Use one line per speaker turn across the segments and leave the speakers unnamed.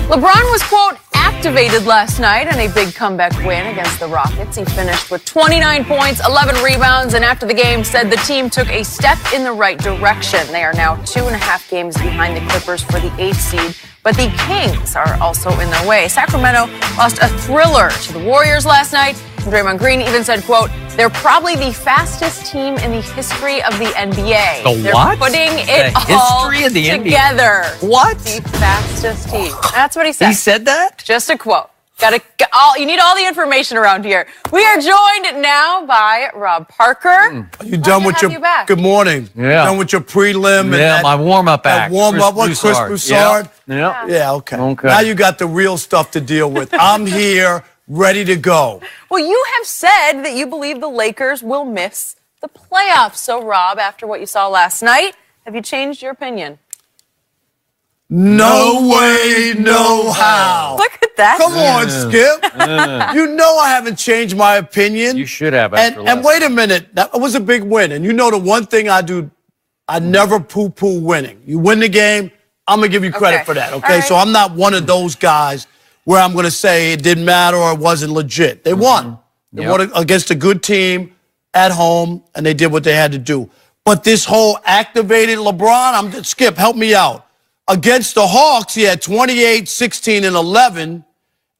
LeBron was, quote, activated last night in a big comeback win against the Rockets. He finished with 29 points, 11 rebounds, and after the game said the team took a step in the right direction. They are now 2.5 games behind the Clippers for the 8th seed, but the Kings are also in their way. Sacramento lost a thriller to the Warriors last night. And Draymond Green even said, quote, they're probably the fastest team in the history of the NBA.
The what?
They're putting it all together.
What?
The fastest team. That's what he said.
He said that?
Just a quote. You need all the information around here. We are joined now by Rob Parker.
Are you done with your? Good morning.
Yeah.
Done with your prelim?
Yeah, my warm-up act.
Warm-up. What? Chris Broussard.
Yeah.
Okay. Now you got the real stuff to deal with. I'm here, ready to go.
Well, you have said that you believe the Lakers will miss the playoffs. So, Rob, after what you saw last night, have you changed your opinion?
No way, no how.
Look at that.
Come on, Skip. You know I haven't changed my opinion.
You should have.
And wait a minute. That was a big win. And you know the one thing I do, I never poo-poo winning. You win the game, I'm going to give you credit for that, okay? Right. So I'm not one of those guys where I'm going to say it didn't matter or it wasn't legit. They won. They won against a good team at home, and they did what they had to do. But this whole activated LeBron, Skip, help me out. Against the Hawks, he had 28, 16, and 11.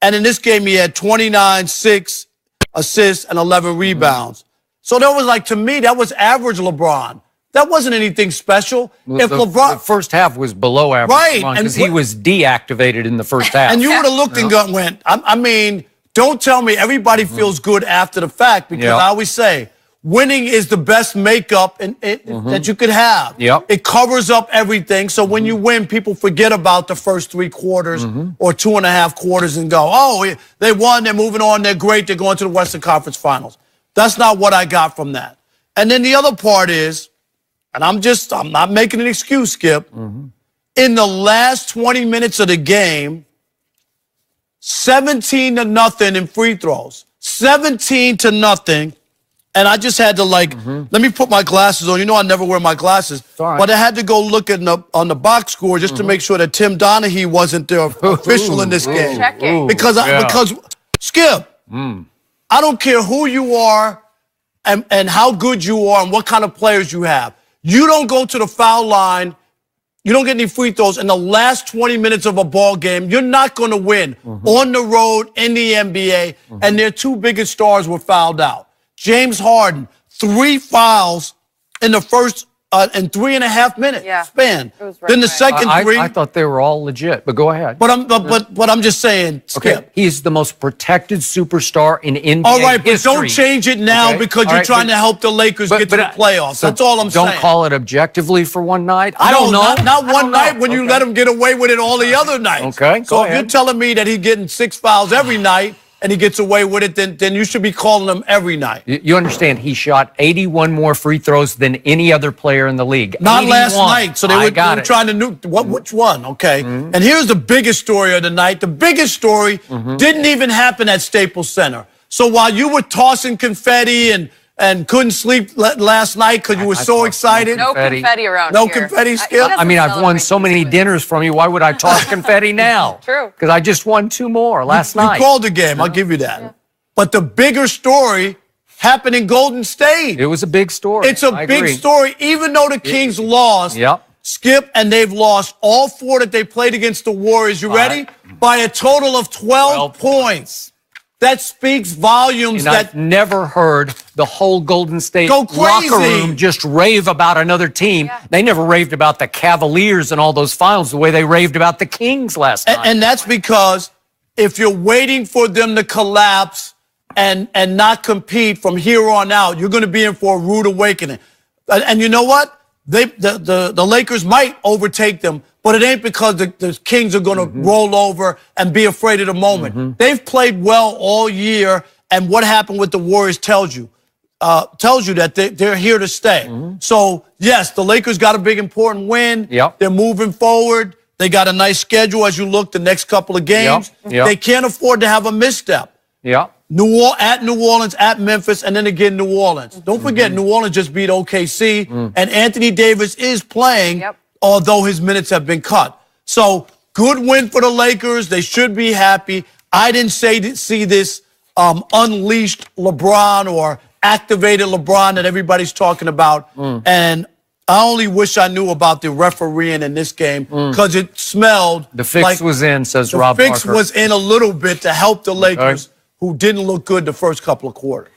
And in this game, he had 29, 6 assists, and 11 rebounds. So that was to me, that was average LeBron. That wasn't anything special.
If LeBron, the first half was below average, right? Because he was deactivated in the first half.
And you would have looked and went, I mean, don't tell me everybody feels good after the fact, because I always say, winning is the best makeup that you could have. It covers up everything. So when you win, people forget about the first 3 quarters or 2.5 quarters and go, oh, they won, they're moving on, they're great, they're going to the Western Conference Finals. That's not what I got from that. And then the other part is, and I'm not making an excuse, Skip. In the last 20 minutes of the game, 17-0 in free throws. 17-0. And I just had to let me put my glasses on. You know I never wear my glasses. But I had to go look on the box score just to make sure that Tim Donaghy wasn't the official in this game. Because Skip, I don't care who you are and how good you are and what kind of players you have. You don't go to the foul line, you don't get any free throws in the last 20 minutes of a ball game, you're not going to win on the road in the NBA. And their 2 biggest stars were fouled out. James Harden, 3 fouls in the first in 3.5 minutes span. Then the second 3.
I thought they were all legit, but go ahead.
But I'm just saying, Skip.
Okay, he's the most protected superstar in NBA history.
All right, but don't change it now because you're trying to help the Lakers get to the playoffs. That's all I'm saying.
Don't call it objectively for one night.
I don't know. Not one night when you let him get away with it all the other nights.
Okay,
so if you're telling me that he's getting 6 fouls every night, and he gets away with it, then you should be calling him every night.
You understand, he shot 81 more free throws than any other player in the league.
Not 81. Last night, so they were trying to nuke. Which one? Okay. And here's the biggest story of the night. The biggest story didn't even happen at Staples Center. So while you were tossing confetti and couldn't sleep last night because you were so excited.
No confetti around
here. No
confetti.
confetti, Skip?
I mean, I've won so many dinners from you. Why would I toss confetti now?
True.
Because I just won 2 more last night.
You called the game. I'll give you that. But the bigger story happened in Golden State.
It was a big story.
It's a big story. Even though the Kings lost, Skip, and they've lost all 4 that they played against the Warriors. You ready? By a total of 12 points. That speaks volumes.
And I've never heard the whole Golden State
locker
room just rave about another team. They never raved about the Cavaliers and all those finals the way they raved about the Kings last night.
And that's because if you're waiting for them to collapse and not compete from here on out, you're going to be in for a rude awakening. And you know what? The Lakers might overtake them, but it ain't because the Kings are going to roll over and be afraid of the moment. They've played well all year, and what happened with the Warriors tells you that they're here to stay. So, yes, the Lakers got a big, important win. They're moving forward. They got a nice schedule as you look the next couple of games. They can't afford to have a misstep. At New Orleans, at Memphis, and then again New Orleans. Don't forget, New Orleans just beat OKC, and Anthony Davis is playing, although his minutes have been cut. So Good win for the Lakers. They should be happy. I didn't see this unleashed LeBron or activated LeBron that everybody's talking about. And I only wish I knew about the refereeing in this game because it smelled
the fix
like
was in, says Rob
the fix
Parker.
was in a little bit to help the Lakers, who didn't look good the first couple of quarters.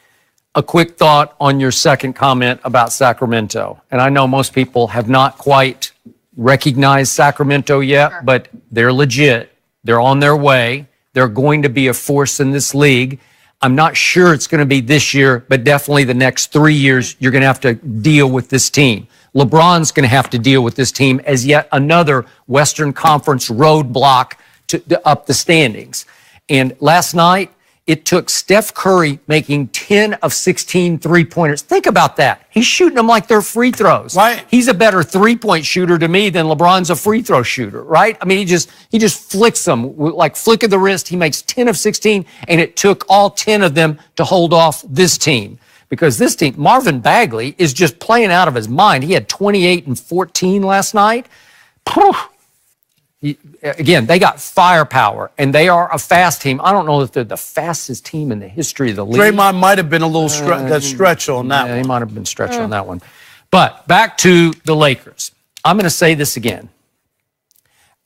A quick thought on your second comment about Sacramento. And I know most people have not quite recognized Sacramento yet, but they're legit. They're on their way. They're going to be a force in this league. I'm not sure it's going to be this year, but definitely the next 3 years, you're going to have to deal with this team. LeBron's going to have to deal with this team as yet another Western Conference roadblock to up the standings. And last night, it took Steph Curry making 10 of 16 three-pointers. Think about that. He's shooting them like they're free throws.
Right.
He's a better three-point shooter to me than LeBron's a free throw shooter, right? I mean, he just flicks them like flick of the wrist. He makes 10 of 16, and it took all 10 of them to hold off this team. Because this team, Marvin Bagley, is just playing out of his mind. He had 28 and 14 last night. Again, they got firepower, and they are a fast team. I don't know if they're the fastest team in the history of the league.
Draymond might have been a little stretch on that one.
He might have been stretched on that one. But back to the Lakers. I'm going to say this again.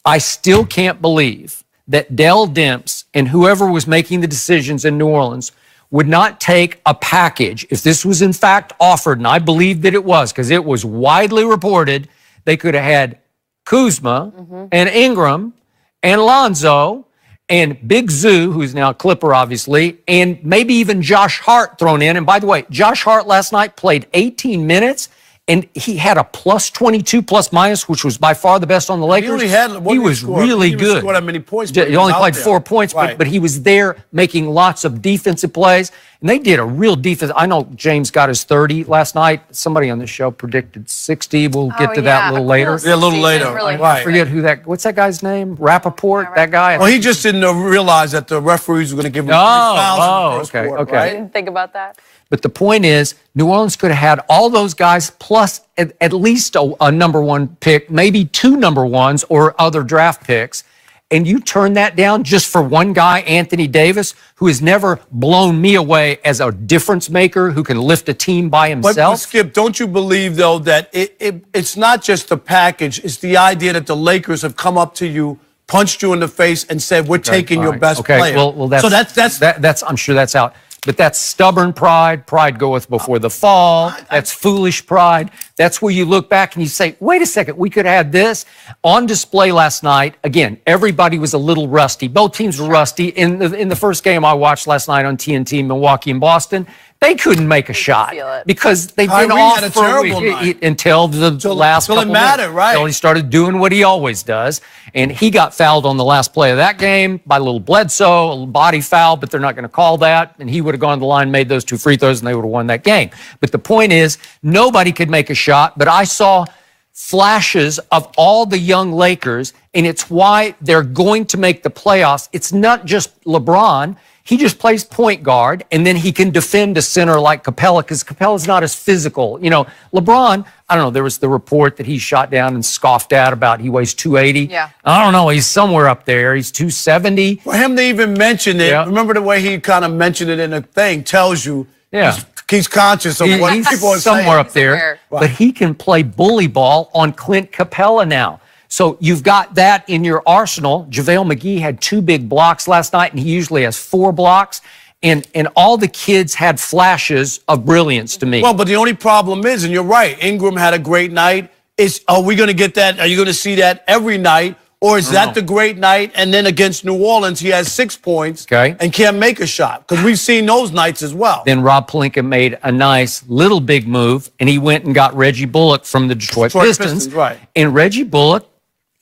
I still can't believe that Dell Demps and whoever was making the decisions in New Orleans would not take a package. If this was in fact offered, and I believe that it was because it was widely reported, they could have had Kuzma and Ingram and Lonzo and Big Zoo, who's now a Clipper, obviously, and maybe even Josh Hart thrown in. And by the way, Josh Hart last night played 18 minutes, and he had a plus 22 plus minus, which was by far the best on the Lakers. He was really good. He didn't
score that many points.
He only played 4 points, but he was there making lots of defensive plays. And they did a real defense. I know James got his 30 last night. Somebody on the show predicted 60. We'll get to that a little later.
Yeah, a little later.
Really
I forget what's that guy's name? Rappaport, that guy?
Well, he just didn't realize that the referees were going to give him 3 fouls in the first quarter,
I
right?
didn't think about that.
But the point is, New Orleans could have had all those guys plus at least a number one pick, maybe 2 number ones or other draft picks. And you turn that down just for one guy, Anthony Davis, who has never blown me away as a difference maker who can lift a team by himself.
But Skip, don't you believe, though, that it's not just the package. It's the idea that the Lakers have come up to you, punched you in the face, and said, we're taking your best player.
Well,
so that's
I'm sure that's out. But that's stubborn pride. Pride goeth before the fall. That's foolish pride. That's where you look back and you say, wait a second, we could have had this. On display last night, again, everybody was a little rusty. Both teams were rusty. In the first game I watched last night on TNT, Milwaukee and Boston, they couldn't make a shot because they've been off for a week until the last couple
minutes. Right.
Until he started doing what he always does. And he got fouled on the last play of that game by little Bledsoe, a little body foul, but they're not going to call that. And he would have gone to the line, made those 2 free throws, and they would have won that game. But the point is, nobody could make a shot, but I saw flashes of all the young Lakers, and it's why they're going to make the playoffs. It's not just LeBron. He just plays point guard, and then he can defend a center like Capella, because Capella's not as physical. You know, LeBron, I don't know, there was the report that he shot down and scoffed at about he weighs 280.
Yeah.
I don't know, he's somewhere up there. He's 270.
For him to even mention it, remember the way he kind of mentioned it in a thing, tells you he's conscious of what people are saying.
Somewhere up there, but he can play bully ball on Clint Capella now. So you've got that in your arsenal. JaVale McGee had 2 big blocks last night, and he usually has 4 blocks. And all the kids had flashes of brilliance to me.
Well, but the only problem is, and you're right, Ingram had a great night. Are we going to get that? Are you going to see that every night? Or is that the great night? And then against New Orleans, he has 6 points and can't make a shot. Because we've seen those nights as well.
Then Rob Pelinka made a nice little big move, and he went and got Reggie Bullock from the Detroit Pistons.
Right.
And Reggie Bullock,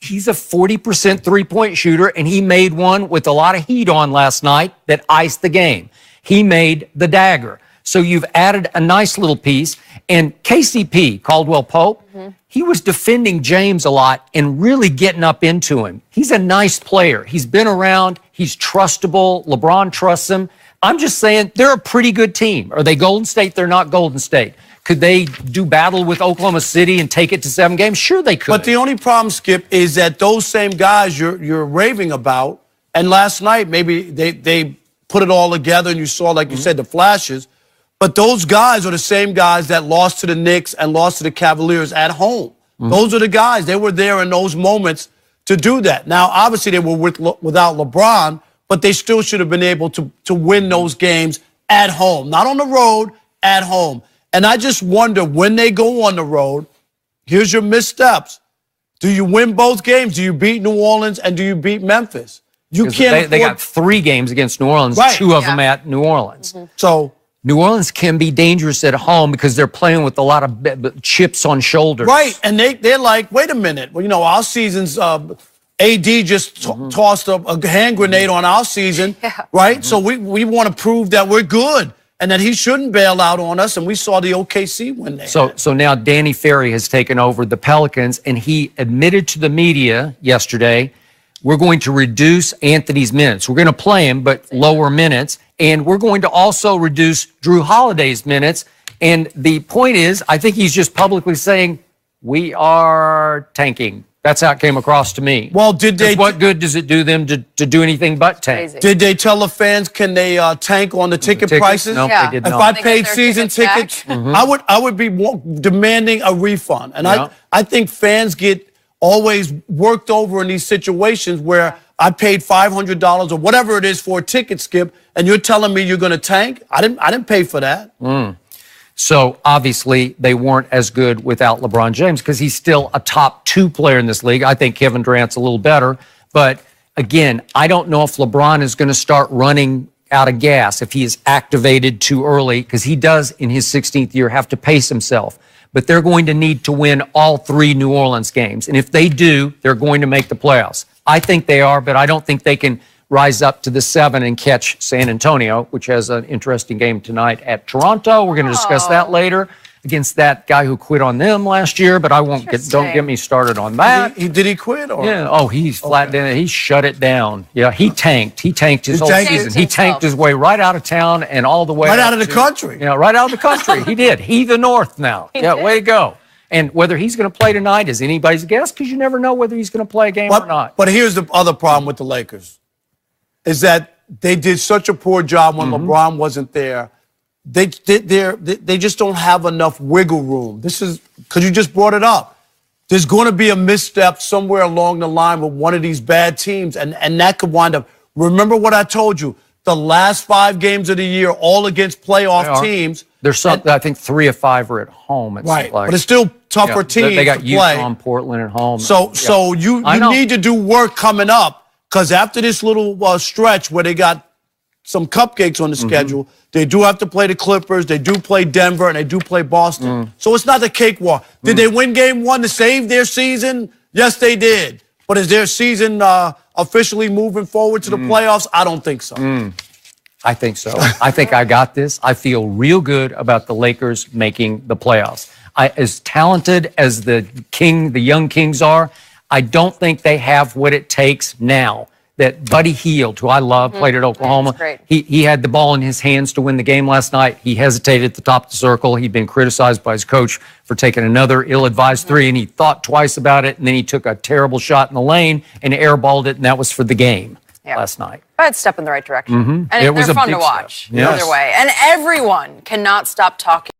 he's a 40% three-point shooter, and he made one with a lot of heat on last night that iced the game. He made the dagger. So you've added a nice little piece. And KCP, Caldwell Pope, he was defending James a lot and really getting up into him. He's a nice player. He's been around. He's trustable. LeBron trusts him. I'm just saying they're a pretty good team. Are they Golden State? They're not Golden State. Could they do battle with Oklahoma City and take it to 7 games? Sure they could.
But the only problem, Skip, is that those same guys you're raving about, and last night maybe they put it all together and you saw, like you said, the flashes. But those guys are the same guys that lost to the Knicks and lost to the Cavaliers at home. Those are the guys. They were there in those moments to do that. Now, obviously, they were without LeBron, but they still should have been able to win those games at home. Not on the road, at home. And I just wonder, when they go on the road, here's your missteps. Do you win both games? Do you beat New Orleans and do you beat Memphis? You can't.
They got 3 games against New Orleans,
Right.
2 of them at New Orleans.
So
New Orleans can be dangerous at home because they're playing with a lot of chips on shoulders.
right, and they're like, wait a minute. Well, you know, our season's AD just tossed a hand grenade on our season, right? So we want to prove that we're good and that he shouldn't bail out on us. And we saw the OKC win there.
So now Danny Ferry has taken over the Pelicans, and he admitted to the media yesterday, we're going to reduce Anthony's minutes. We're going to play him, but lower minutes. And we're going to also reduce Drew Holiday's minutes. And the point is, I think he's just publicly saying, we are tanking. That's how it came across to me.
Well, did they?
What good does it do them to do anything but tank?
Crazy.
Did they tell the fans, can they tank on the ticket
Tickets?
prices?
No,
Yeah.
they did
If
not.
I
They get
paid
their
season
tickets
tickets, I would be demanding a refund. And
Yeah.
I think fans get always worked over in these situations where I paid $500 or whatever it is for a ticket, Skip, and you're telling me you're going to tank? I didn't pay for that.
So obviously they weren't as good without LeBron James because he's still a top 2 player in this league. I think Kevin Durant's a little better. But again, I don't know if LeBron is going to start running out of gas if he is activated too early, because he does in his 16th year have to pace himself. But they're going to need to win all 3 New Orleans games. And if they do, they're going to make the playoffs. I think they are, but I don't think they can rise up to the 7 and catch San Antonio, which has an interesting game tonight at Toronto. We're going to discuss that later against that guy who quit on them last year, but I won't don't get me started on that.
Did he quit? Or?
Yeah. Oh, he's flat down. He shut it down. Yeah, he tanked. He tanked his whole
tanked
season.
himself.
He tanked his way right out of town and all the way
Right
up
out of the
to-
country.
Yeah, right out of the country. He did. He the North now. Yeah,
did.
way to go. And whether he's going to play tonight is anybody's guess, because you never know whether he's going to play a game or not.
But here's the other problem with the Lakers, is that they did such a poor job when LeBron wasn't there. They just don't have enough wiggle room. This is because you just brought it up. There's going to be a misstep somewhere along the line with one of these bad teams, and that could wind up. Remember what I told you? The last 5 games of the year, all against playoff teams.
There's some. I think 3 of 5 are at home. It's
Right,
like,
but it's still tougher teams
They got
to
Utah
play.
and Portland at home.
So you need to do work coming up, because after this little stretch where they got some cupcakes on the schedule, they do have to play the Clippers, they do play Denver, and they do play Boston. So it's not the cakewalk. Did they win game 1 to save their season? Yes, they did. But is their season officially moving forward to the playoffs? I don't think so.
I think so. I think I got this. I feel real good about the Lakers making the playoffs. As talented as the young Kings are, I don't think they have what it takes now. That Buddy Hield, who I love, played at Oklahoma.
Great.
He had the ball in his hands to win the game last night. He hesitated at the top of the circle. He'd been criticized by his coach for taking another ill-advised 3, and he thought twice about it, and then he took a terrible shot in the lane and airballed it, and that was for the game last night.
But step in the right direction. And
It was
they're
a
fun
big
to
step.
watch
Yes.
either way. And everyone cannot stop talking